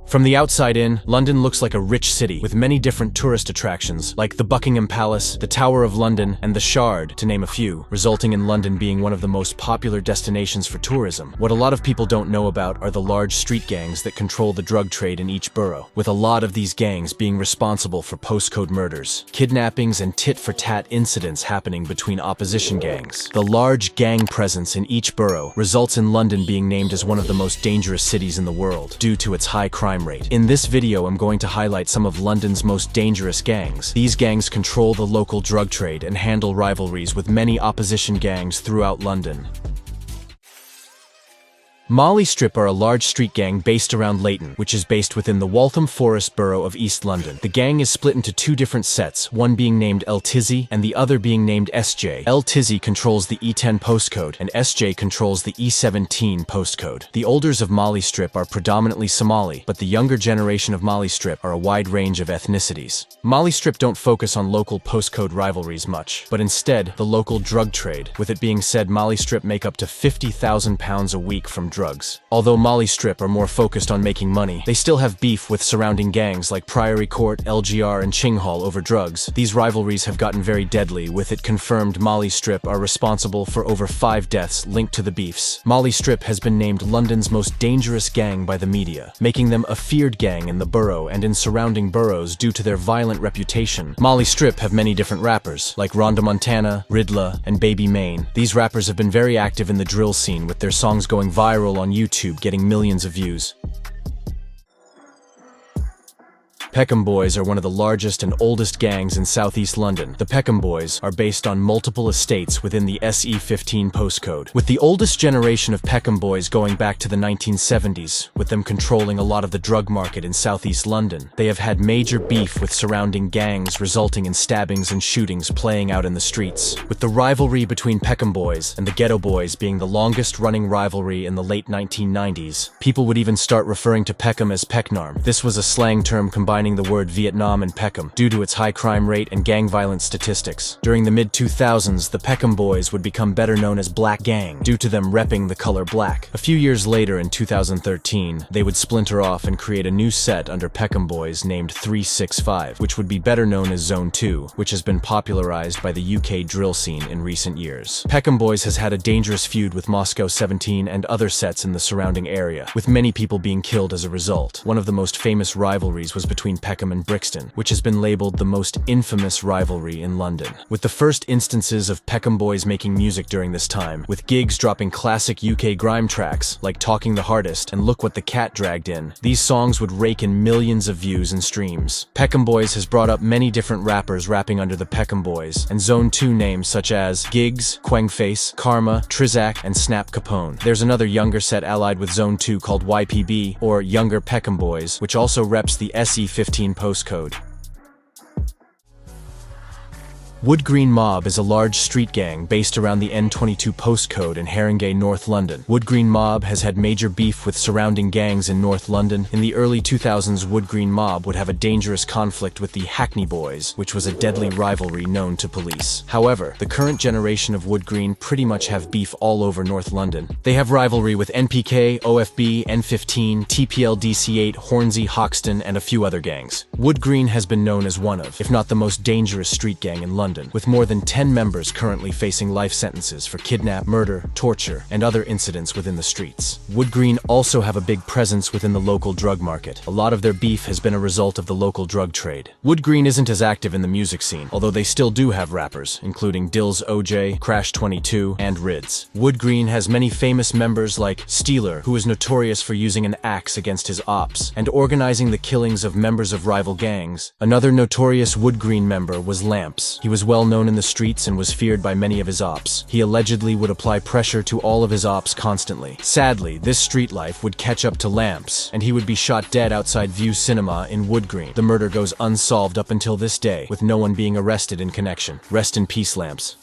From the outside in, London looks like a rich city with many different tourist attractions like the Buckingham Palace, the Tower of London, and the Shard, to name a few, resulting in London being one of the most popular destinations for tourism. What a lot of people don't know about are the large street gangs that control the drug trade in each borough, with a lot of these gangs being responsible for postcode murders, kidnappings, and tit-for-tat incidents happening between opposition gangs. The large gang presence in each borough results in London being named as one of the most dangerous cities in the world due to its high crime rate. In this video, I'm going to highlight some of London's most dangerous gangs. These gangs control the local drug trade and handle rivalries with many opposition gangs throughout London. Molly Strip are a large street gang based around Leighton, which is based within the Waltham Forest borough of East London. The gang is split into two different sets, one being named El Tizzy and the other being named SJ. El Tizzy controls the E10 postcode and SJ controls the E17 postcode. The elders of Molly Strip are predominantly Somali, but the younger generation of Molly Strip are a wide range of ethnicities. Molly Strip don't focus on local postcode rivalries much, but instead the local drug trade, with it being said Molly Strip make up to £50,000 a week from drugs. Although Molly Strip are more focused on making money, they still have beef with surrounding gangs like Priory Court, LGR, and Chinghall over drugs. These rivalries have gotten very deadly, with it confirmed Molly Strip are responsible for over 5 deaths linked to the beefs. Molly Strip has been named London's most dangerous gang by the media, making them a feared gang in the borough and in surrounding boroughs due to their violent reputation. Molly Strip have many different rappers, like Rhonda Montana, Riddler, and Baby Maine. These rappers have been very active in the drill scene, with their songs going viral on YouTube, getting millions of views. Peckham Boys are one of the largest and oldest gangs in southeast London. The Peckham Boys are based on multiple estates within the SE15 postcode, with the oldest generation of Peckham Boys going back to the 1970s, with them controlling a lot of the drug market in southeast London. They have had major beef with surrounding gangs, resulting in stabbings and shootings playing out in the streets, with the rivalry between Peckham Boys and the Ghetto Boys being the longest running rivalry in the late 1990s. People would even start referring to Peckham as Pecknarm. This was a slang term combining the word Vietnam and Peckham due to its high crime rate and gang violence statistics. During the mid-2000s, the Peckham Boys would become better known as Black Gang due to them repping the color black. A few years later, in 2013, they would splinter off and create a new set under Peckham Boys named 365, which would be better known as Zone 2, which has been popularized by the UK drill scene in recent years. Peckham Boys has had a dangerous feud with Moscow 17 and other sets in the surrounding area, with many people being killed as a result. One of the most famous rivalries was between Peckham and Brixton, which has been labeled the most infamous rivalry in London. With the first instances of Peckham Boys making music during this time, with gigs dropping classic UK grime tracks like Talking the Hardest and Look What the Cat Dragged In, these songs would rake in millions of views and streams. Peckham Boys has brought up many different rappers rapping under the Peckham Boys, and Zone 2 names such as Giggs, Quengface, Karma, Trizak, and Snap Capone. There's another younger set allied with Zone 2 called YPB, or Younger Peckham Boys, which also reps the SE15 postcode. Wood Green Mob is a large street gang based around the N22 postcode in Haringey, North London. Wood Green Mob has had major beef with surrounding gangs in North London. In the early 2000s, Wood Green Mob would have a dangerous conflict with the Hackney Boys, which was a deadly rivalry known to police. However, the current generation of Wood Green pretty much have beef all over North London. They have rivalry with NPK, OFB, N15, TPL DC8, Hornsey, Hoxton, and a few other gangs. Wood Green has been known as one of, if not the most dangerous street gang in London, with more than 10 members currently facing life sentences for kidnap, murder, torture, and other incidents within the streets. Wood Green also have a big presence within the local drug market. A lot of their beef has been a result of the local drug trade. Wood Green isn't as active in the music scene, although they still do have rappers, including Dills OJ, Crash 22, and Rids. Wood Green has many famous members like Steeler, who is notorious for using an axe against his ops, and organizing the killings of members of rival gangs. Another notorious Wood Green member was Lamps. He was well known in the streets and was feared by many of his ops. He allegedly would apply pressure to all of his ops constantly. Sadly, this street life would catch up to Lamps, and he would be shot dead outside View Cinema in Wood Green. The murder goes unsolved up until this day, with no one being arrested in connection. Rest in peace, Lamps.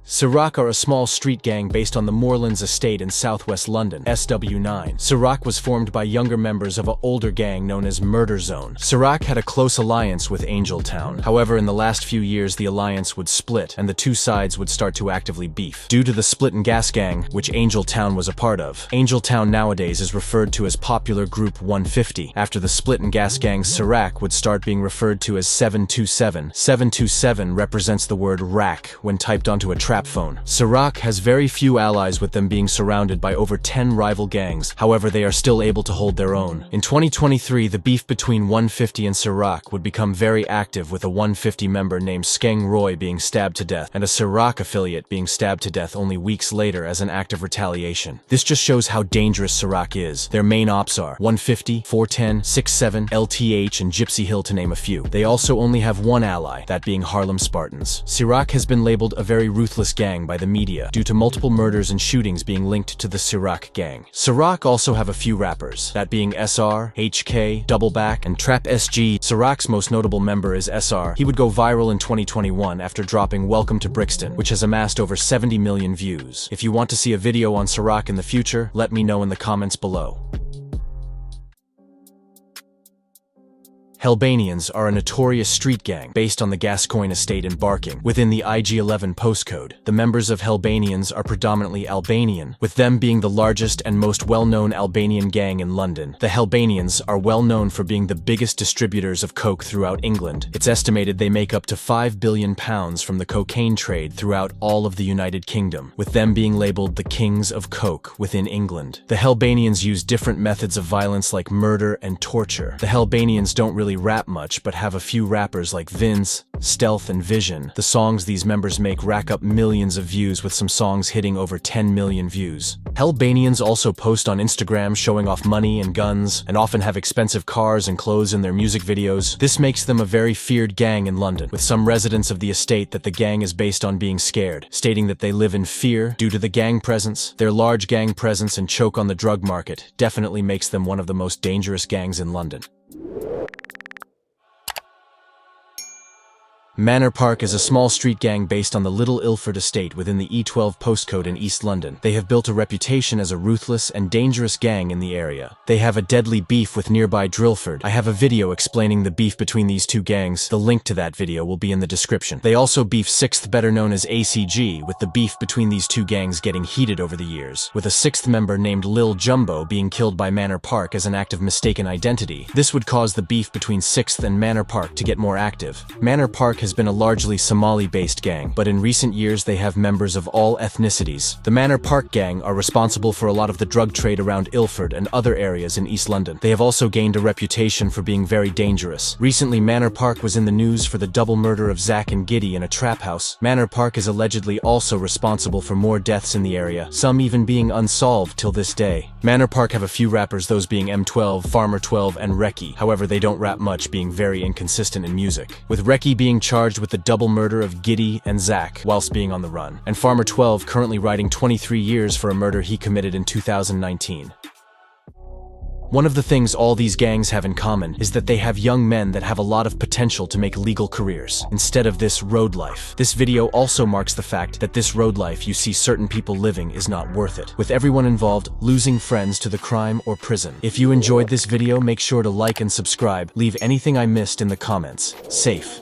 Ciroc are a small street gang based on the Moorlands estate in southwest London, SW9. Ciroc was formed by younger members of an older gang known as Murder Zone. Ciroc had a close alliance with Angel Town. However, in the last few years the alliance would split and the two sides would start to actively beef. Due to the split and gas gang, which Angel Town was a part of. Angel Town nowadays is referred to as Popular Group 150. After the split and gas gang, Ciroc would start being referred to as 727. 727 represents the word rack when typed onto a trap phone. Ciroc has very few allies, with them being surrounded by over 10 rival gangs. However, they are still able to hold their own. In 2023, the beef between 150 and Ciroc would become very active, with a 150 member named Skeng Roy being stabbed to death and a Ciroc affiliate being stabbed to death only weeks later as an act of retaliation. This just shows how dangerous Ciroc is. Their main ops are 150, 410, 67, LTH, and Gypsy Hill, to name a few. They also only have one ally, that being Harlem Spartans. Ciroc has been labeled a very ruthless gang by the media due to multiple murders and shootings being linked to the Ciroc gang. Ciroc also have a few rappers, that being SR, HK, Doubleback, and Trap SG. Ciroc's most notable member is SR. He would go viral in 2021 after dropping Welcome to Brixton, which has amassed over 70 million views. If you want to see a video on Ciroc in the future, let me know in the comments below. Albanians are a notorious street gang based on the Gascoigne estate in Barking, within the IG-11 postcode. The members of Albanians are predominantly Albanian, with them being the largest and most well-known Albanian gang in London. The Albanians are well known for being the biggest distributors of coke throughout England. It's estimated they make up to £5 billion from the cocaine trade throughout all of the United Kingdom, with them being labeled the kings of coke within England. The Albanians use different methods of violence like murder and torture. The Albanians don't really rap much, but have a few rappers like Vince, Stealth, and Vision. The songs these members make rack up millions of views, with some songs hitting over 10 million views. Albanians also post on Instagram showing off money and guns, and often have expensive cars and clothes in their music videos. This makes them a very feared gang in London, with some residents of the estate that the gang is based on being scared, stating that they live in fear due to the gang presence. Their large gang presence and choke on the drug market definitely makes them one of the most dangerous gangs in London. Manor Park is a small street gang based on the Little Ilford estate within the E12 postcode in East London. They have built a reputation as a ruthless and dangerous gang in the area. They have a deadly beef with nearby Drillford. I have a video explaining the beef between these two gangs. The link to that video will be in the description. They also beef 6th, better known as ACG, with the beef between these two gangs getting heated over the years, with a 6th member named Lil Jumbo being killed by Manor Park as an act of mistaken identity. This would cause the beef between 6th and Manor Park to get more active. Manor Park has been a largely Somali-based gang, but in recent years they have members of all ethnicities. The Manor Park gang are responsible for a lot of the drug trade around Ilford and other areas in East London. They have also gained a reputation for being very dangerous. Recently, Manor Park was in the news for the double murder of Zach and Giddy in a trap house. Manor Park is allegedly also responsible for more deaths in the area, some even being unsolved till this day. Manor Park have a few rappers, those being M12, Farmer 12, and Reki. However, they don't rap much, being very inconsistent in music, with Reki being charged with the double murder of Giddy and Zach whilst being on the run, and Farmer 12 currently writing 23 years for a murder he committed in 2019. One of the things all these gangs have in common is that they have young men that have a lot of potential to make legal careers, instead of this road life. This video also marks the fact that this road life you see certain people living is not worth it, with everyone involved losing friends to the crime or prison. If you enjoyed this video, make sure to like and subscribe. Leave anything I missed in the comments. Safe.